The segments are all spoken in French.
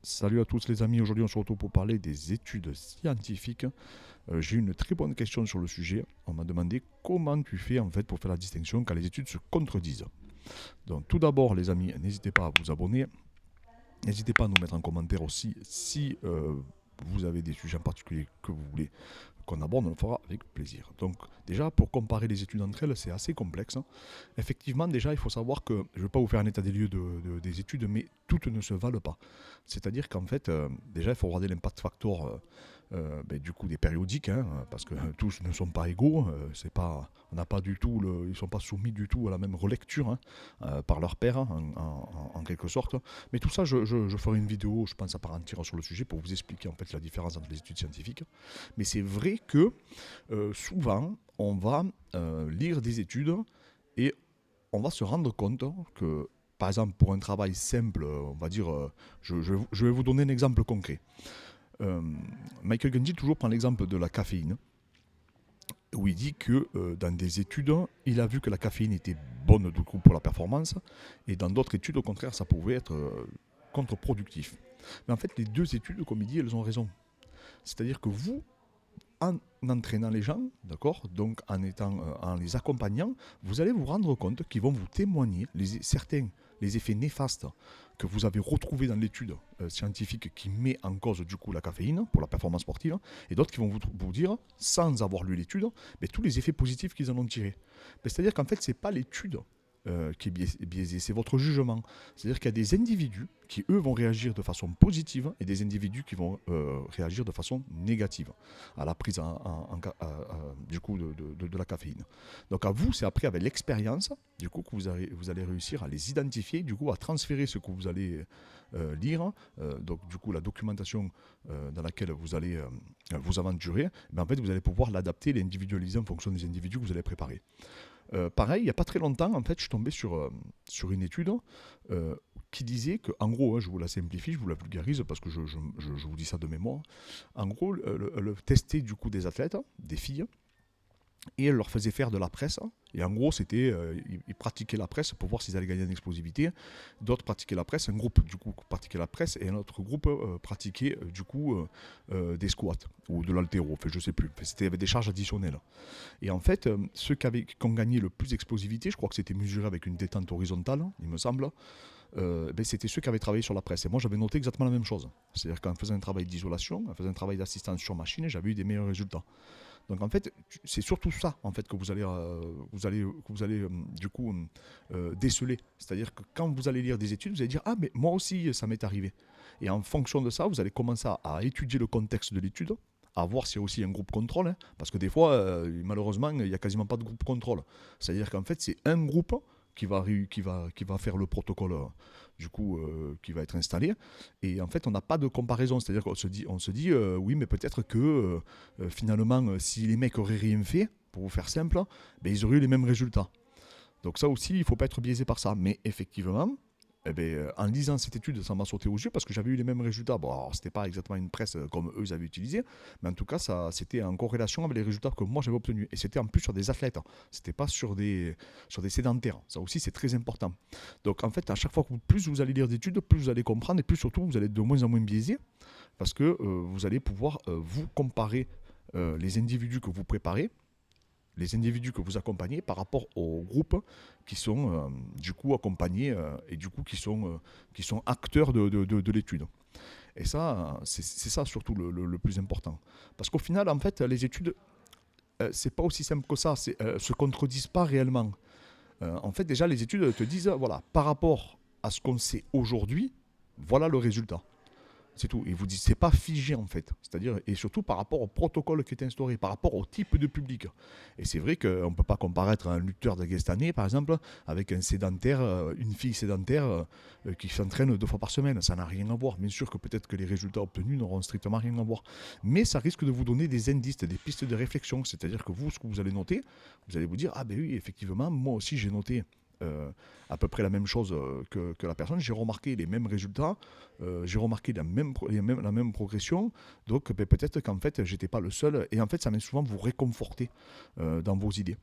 Salut à tous les amis, aujourd'hui on se retrouve pour parler des études scientifiques. J'ai une très bonne question sur le sujet. On m'a demandé comment tu fais en fait pour faire la distinction quand les études se contredisent. Donc tout d'abord les amis, n'hésitez pas à vous abonner, n'hésitez pas à nous mettre en commentaire aussi si vous avez des sujets en particulier que vous voulez qu'on aborde, on le fera avec plaisir. Donc déjà pour comparer les études entre elles, c'est assez complexe, hein. Effectivement, déjà il faut savoir que je ne vais pas vous faire un état des lieux des études, mais toutes ne se valent pas. C'est-à-dire qu'en fait, déjà il faut regarder l'impact factor du coup des périodiques, hein, parce que tous ne sont pas égaux. C'est pas, on n'a pas du tout, ils ne sont pas soumis du tout à la même relecture, hein, par leur père, hein, en quelque sorte. Mais tout ça, je ferai une vidéo, je pense à part entière sur le sujet pour vous expliquer en fait la différence entre les études scientifiques. Mais c'est vrai que souvent, on va lire des études et on va se rendre compte que, par exemple, pour un travail simple, on va dire, je vais vous donner un exemple concret. Euh, Michael Gundy toujours prend l'exemple de la caféine, où il dit que dans des études, il a vu que la caféine était bonne du coup pour la performance, et dans d'autres études, au contraire, ça pouvait être contre-productif. Mais en fait, les deux études, comme il dit, elles ont raison. C'est-à-dire que vous, en entraînant les gens, d'accord, donc en les accompagnant, vous allez vous rendre compte qu'ils vont vous témoigner certains les effets néfastes que vous avez retrouvés dans l'étude scientifique qui met en cause du coup la caféine pour la performance sportive, et d'autres qui vont vous dire, sans avoir lu l'étude, mais tous les effets positifs qu'ils en ont tirés. C'est-à-dire qu'en fait, c'est pas l'étude qui est biaisé, c'est votre jugement. C'est-à-dire qu'il y a des individus qui, eux, vont réagir de façon positive et des individus qui vont réagir de façon négative à la prise du coup de la caféine. Donc à vous, c'est après avec l'expérience du coup que vous allez réussir à les identifier, du coup à transférer ce que vous allez lire, donc du coup la documentation dans laquelle vous allez vous aventurer, ben, en fait vous allez pouvoir l'adapter, l'individualiser en fonction des individus que vous allez préparer. Pareil, il n'y a pas très longtemps, en fait, je suis tombé sur une étude euh, qui disait que, en gros, hein, je vous la simplifie, je vous la vulgarise parce que je vous dis ça de mémoire. En gros, elle testait du coup des athlètes, des filles, et elle leur faisait faire de la presse. Et en gros, c'était, ils pratiquaient la presse pour voir s'ils allaient gagner en explosivité. D'autres pratiquaient la presse, un groupe du coup pratiquait la presse et un autre groupe pratiquait du coup des squats ou de l'haltéro, enfin, je sais plus. Enfin, c'était avec des charges additionnelles. Et en fait, ceux qui ont gagné le plus d'explosivité, je crois que c'était mesuré avec une détente horizontale, il me semble, c'était ceux qui avaient travaillé sur la presse. Et moi, j'avais noté exactement la même chose. C'est-à-dire qu'en faisant un travail d'isolation, en faisant un travail d'assistance sur machine, j'avais eu des meilleurs résultats. Donc en fait, c'est surtout ça en fait que vous allez du coup déceler. C'est-à-dire que quand vous allez lire des études, vous allez dire ah mais moi aussi ça m'est arrivé. Et en fonction de ça, vous allez commencer à étudier le contexte de l'étude, à voir s'il y a aussi un groupe contrôle, hein, parce que des fois, malheureusement, il n'y a quasiment pas de groupe contrôle. C'est-à-dire qu'en fait, c'est un groupe qui va faire le protocole, du coup, qui va être installé. Et en fait, on n'a pas de comparaison. C'est-à-dire qu'on se dit oui, mais peut-être que finalement, si les mecs auraient rien fait, pour vous faire simple, ben, ils auraient eu les mêmes résultats. Donc ça aussi, il ne faut pas être biaisé par ça. Mais effectivement, eh ben, en lisant cette étude, ça m'a sauté aux yeux parce que j'avais eu les mêmes résultats. Bon, alors, c'était pas exactement une presse comme eux avaient utilisé, mais en tout cas, c'était en corrélation avec les résultats que moi j'avais obtenus. Et c'était en plus sur des athlètes, hein. C'était pas sur des sédentaires. Ça aussi, c'est très important. Donc, en fait, à chaque fois que plus vous allez lire d'études, plus vous allez comprendre et plus surtout, vous allez être de moins en moins biaisé parce que vous allez pouvoir vous comparer les individus que vous préparez, les individus que vous accompagnez par rapport aux groupes qui sont du coup accompagnés et du coup qui sont acteurs de l'étude. Et ça, c'est ça surtout le plus important. Parce qu'au final, en fait, les études, c'est pas aussi simple que ça, se contredisent pas réellement. En fait, déjà, les études te disent, voilà, par rapport à ce qu'on sait aujourd'hui, voilà le résultat. C'est tout. Et vous dites, c'est pas figé en fait. C'est-à-dire, et surtout par rapport au protocole qui est instauré, par rapport au type de public. Et c'est vrai qu'on ne peut pas comparer un lutteur d'Aguestanais, par exemple, avec un sédentaire, une fille sédentaire qui s'entraîne 2 fois par semaine. Ça n'a rien à voir. Bien sûr que peut-être que les résultats obtenus n'auront strictement rien à voir. Mais ça risque de vous donner des indices, des pistes de réflexion. C'est-à-dire que vous, ce que vous allez noter, vous allez vous dire, ah ben oui, effectivement, moi aussi j'ai noté à peu près la même chose que la personne. J'ai remarqué les mêmes résultats, j'ai remarqué la même progression. Donc peut-être qu'en fait, j'étais pas le seul. Et en fait, ça va souvent vous réconforter dans vos idées.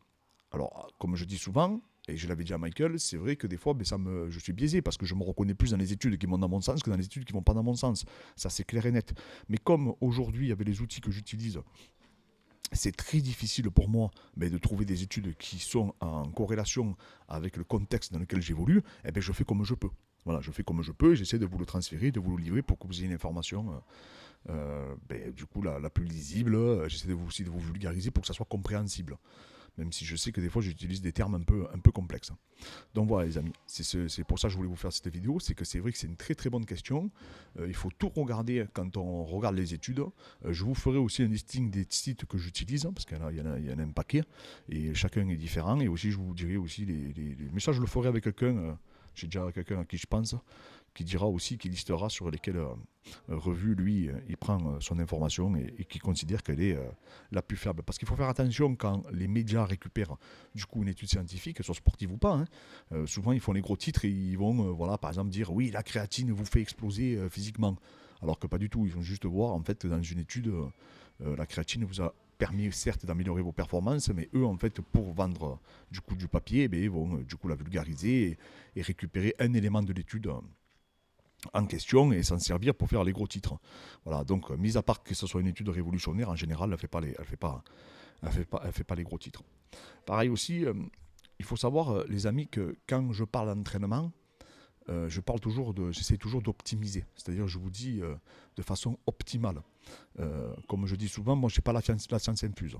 Alors, comme je dis souvent, Et je l'avais dit à Michael, c'est vrai que des fois, je suis biaisé parce que je me reconnais plus dans les études qui vont dans mon sens que dans les études qui vont pas dans mon sens. Ça, c'est clair et net. Mais comme aujourd'hui, avec les outils que j'utilise, c'est très difficile pour moi de trouver des études qui sont en corrélation avec le contexte dans lequel j'évolue, je fais comme je peux. Voilà, je fais comme je peux et j'essaie de vous le transférer, de vous le livrer pour que vous ayez une information du coup la plus lisible. J'essaie aussi de vous vulgariser pour que ça soit compréhensible. Même si je sais que des fois j'utilise des termes un peu complexes. Donc voilà les amis, c'est pour ça que je voulais vous faire cette vidéo, c'est que c'est vrai que c'est une très très bonne question. Il faut tout regarder quand on regarde les études. Je vous ferai aussi un listing des sites que j'utilise, parce qu'il y en a un paquet, et chacun est différent. Et aussi je vous dirai aussi mais ça je le ferai avec quelqu'un, j'ai déjà quelqu'un à qui je pense, qui dira aussi, qui listera sur lesquelles revues, lui, il prend son information et qui considère qu'elle est la plus faible. Parce qu'il faut faire attention quand les médias récupèrent du coup une étude scientifique, qu'elle soit sportive ou pas. Souvent, ils font les gros titres et ils vont, par exemple, dire oui, la créatine vous fait exploser physiquement. Alors que pas du tout. Ils vont juste voir, en fait, dans une étude, la créatine vous a permis certes d'améliorer vos performances, mais eux, en fait, pour vendre du coup du papier, ils vont du coup la vulgariser et récupérer un élément de l'étude en question et s'en servir pour faire les gros titres. Voilà, donc mis à part que ce soit une étude révolutionnaire, en général, elle fait pas les gros titres. Pareil aussi, il faut savoir, les amis, que quand je parle d'entraînement, j'essaie toujours d'optimiser. C'est-à-dire, je vous dis de façon optimale. Comme je dis souvent, moi, je n'ai pas la science infuse.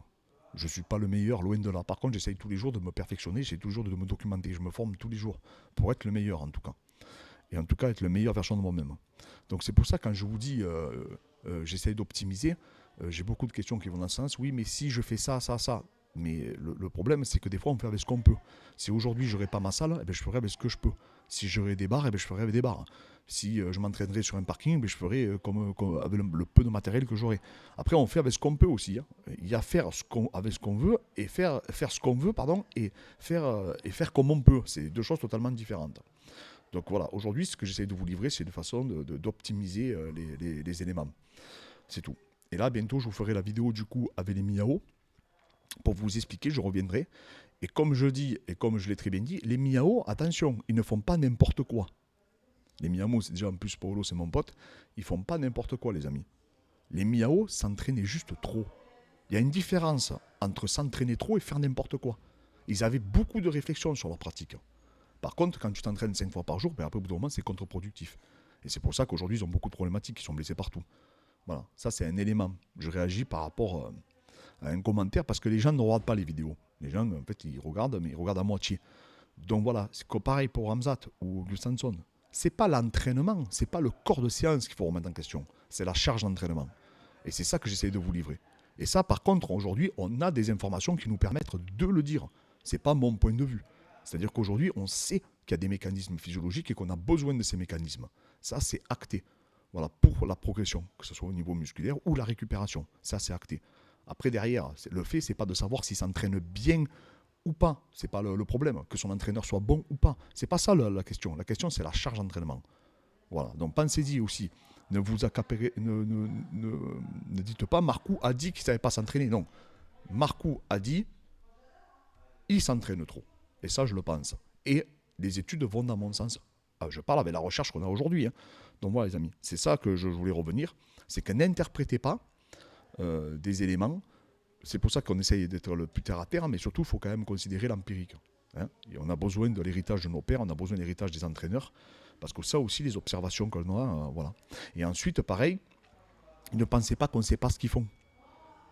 Je ne suis pas le meilleur, loin de là. Par contre, j'essaye tous les jours de me perfectionner, j'essaie toujours de me documenter. Je me forme tous les jours pour être le meilleur, en tout cas. Et en tout cas, être la meilleure version de moi-même. Donc, c'est pour ça, quand je vous dis j'essaye d'optimiser, j'ai beaucoup de questions qui vont dans ce sens. Oui, mais si je fais ça, ça, ça. Mais le problème, c'est que des fois, on fait avec ce qu'on peut. Si aujourd'hui, je n'aurais pas ma salle, je ferai avec ce que je peux. Si j'aurais des bars, je ferai avec des bars. Si je m'entraînerais sur un parking, je ferai comme avec le peu de matériel que j'aurai. Après, on fait avec ce qu'on peut aussi. Il y a faire avec ce qu'on veut et faire ce qu'on veut, et faire comme on peut. C'est deux choses totalement différentes. Donc voilà, aujourd'hui, ce que j'essaie de vous livrer, c'est une façon d'optimiser les éléments. C'est tout. Et là, bientôt, je vous ferai la vidéo du coup avec les Miao. Pour vous expliquer, je reviendrai. Et comme je dis, et comme je l'ai très bien dit, les Miao, attention, ils ne font pas n'importe quoi. Les Miao, c'est déjà en plus, Paolo, c'est mon pote, ils font pas n'importe quoi, les amis. Les Miao s'entraînaient juste trop. Il y a une différence entre s'entraîner trop et faire n'importe quoi. Ils avaient beaucoup de réflexion sur leur pratique. Par contre, quand tu t'entraînes 5 fois par jour, après, au bout d'un moment, c'est contre-productif. Et c'est pour ça qu'aujourd'hui, ils ont beaucoup de problématiques, ils sont blessés partout. Voilà, ça c'est un élément. Je réagis par rapport à un commentaire parce que les gens ne regardent pas les vidéos. Les gens, en fait, ils regardent, mais ils regardent à moitié. Donc voilà, c'est pareil pour Ramzat ou Gustafsson. C'est pas l'entraînement, c'est pas le corps de séance qu'il faut remettre en question. C'est la charge d'entraînement. Et c'est ça que j'essaie de vous livrer. Et ça, par contre, aujourd'hui, on a des informations qui nous permettent de le dire. C'est pas mon point de vue. C'est-à-dire qu'aujourd'hui, on sait qu'il y a des mécanismes physiologiques et qu'on a besoin de ces mécanismes. Ça, c'est acté. Voilà, pour la progression, que ce soit au niveau musculaire ou la récupération. Ça, c'est acté. Après, derrière, le fait, c'est pas de savoir s'il s'entraîne bien ou pas. C'est pas le problème. Que son entraîneur soit bon ou pas. C'est pas ça la question. La question, c'est la charge d'entraînement. Voilà. Donc, pensez-y aussi. Ne vous accapérez, ne dites pas Marcou a dit qu'il ne savait pas s'entraîner. Non. Marcou a dit il s'entraîne trop. Et ça, je le pense. Et les études vont dans mon sens. Je parle avec la recherche qu'on a aujourd'hui. Donc voilà, les amis, c'est ça que je voulais revenir. C'est que n'interprétez pas des éléments. C'est pour ça qu'on essaye d'être le plus terre à terre, mais surtout, il faut quand même considérer l'empirique. Et on a besoin de l'héritage de nos pères, on a besoin de l'héritage des entraîneurs, parce que ça aussi, les observations qu'on a, voilà. Et ensuite, pareil, ne pensez pas qu'on ne sait pas ce qu'ils font.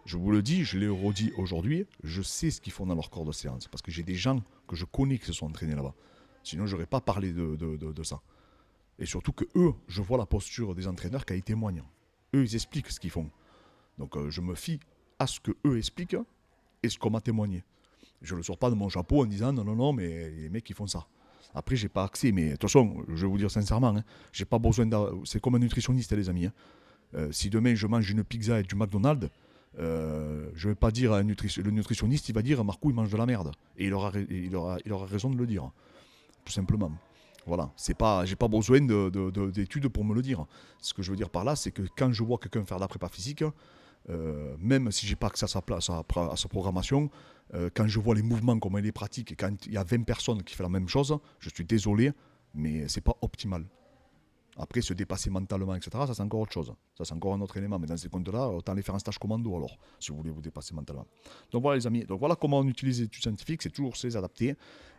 Je vous le dis, je l'ai redit aujourd'hui, je sais ce qu'ils font dans leur corps de séance, parce que j'ai des gens que je connais qui se sont entraînés là-bas. Sinon, je n'aurais pas parlé de ça. Et surtout que eux, je vois la posture des entraîneurs qui témoignent. Eux, ils expliquent ce qu'ils font. Donc, je me fie à ce qu'eux expliquent et ce qu'on m'a témoigné. Je ne le sors pas de mon chapeau en disant non, mais les mecs, ils font ça. Après, j'ai pas accès, mais de toute façon, je vais vous dire sincèrement, j'ai pas besoin c'est comme un nutritionniste, les amis. Si demain, je mange une pizza et du McDonald's, je ne vais pas dire à le nutritionniste, il va dire Marcou, il mange de la merde. Et il aura raison de le dire, tout simplement. Voilà, j'ai pas besoin d'études pour me le dire. Ce que je veux dire par là, c'est que quand je vois quelqu'un faire de la prépa physique, même si j'ai pas accès à sa place, à sa programmation, quand je vois les mouvements, comment il les pratique, et quand il y a 20 personnes qui font la même chose, je suis désolé, mais c'est pas optimal. Après, se dépasser mentalement, etc., ça c'est encore autre chose. Ça c'est encore un autre élément. Mais dans ces comptes-là, autant aller faire un stage commando alors, si vous voulez vous dépasser mentalement. Donc voilà les amis, donc voilà comment on utilise les études scientifiques, c'est toujours se les adapter.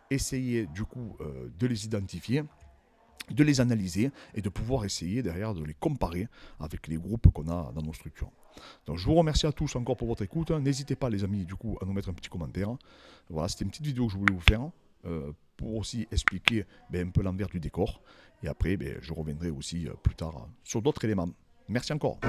Essayez du coup de les identifier, de les analyser et de pouvoir essayer derrière de les comparer avec les groupes qu'on a dans nos structures. Donc je vous remercie à tous encore pour votre écoute. N'hésitez pas les amis du coup à nous mettre un petit commentaire. Voilà, c'était une petite vidéo que je voulais vous faire pour aussi expliquer un peu l'envers du décor. Et après, je reviendrai aussi plus tard sur d'autres éléments. Merci encore.